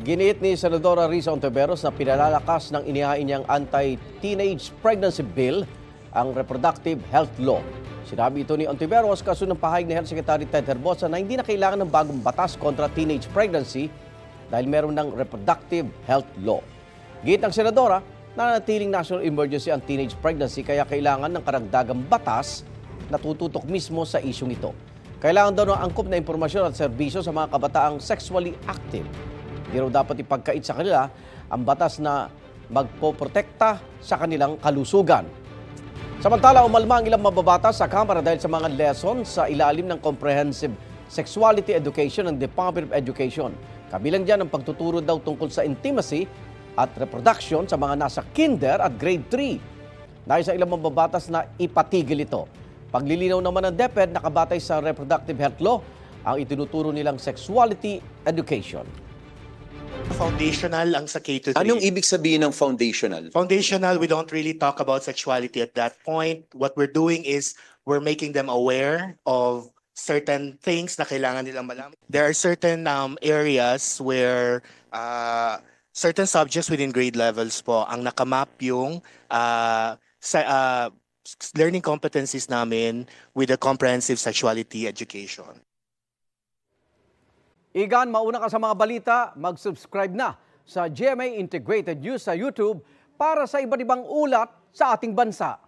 Giniit ni Senadora Risa Ontiveros na pinalalakas ng inihain niyang anti-teenage pregnancy bill ang reproductive health law. Sinabi ito ni Ontiveros kasunod ng pahayag ni Health Secretary Ted Herbosa na hindi na kailangan ng bagong batas kontra teenage pregnancy dahil meron ng reproductive health law. Giniit ng Senadora na nanatiling national emergency ang teenage pregnancy kaya kailangan ng karagdagang batas na tututok mismo sa isyong ito. Kailangan daw ng angkop na impormasyon at serbisyo sa mga kabataang sexually active. Hindi raw dapat ipagkait sa kanila ang batas na magpoprotekta sa kanilang kalusugan. Samantala, umalma ang ilang mababatas sa Kamara dahil sa mga lesson sa ilalim ng Comprehensive Sexuality Education ng Department of Education. Kabilang dyan ang pagtuturo daw tungkol sa intimacy at reproduction sa mga nasa kinder at grade 3. Dahil sa ilang mababatas na ipatigil ito. Paglilinaw naman ng DepEd nakabatay sa reproductive health law ang itinuturo nilang sexuality education. Foundational ang sa K-3. Anong ibig sabihin ng foundational? Foundational, we don't really talk about sexuality at that point. What we're doing is we're making them aware of certain things na kailangan nilang malaman. There are certain areas where certain subjects within grade levels po ang nakamap yung learning competencies namin with the comprehensive sexuality education. Igan, mauna ka sa mga balita, mag-subscribe na sa GMA Integrated News sa YouTube para sa iba't ibang ulat sa ating bansa.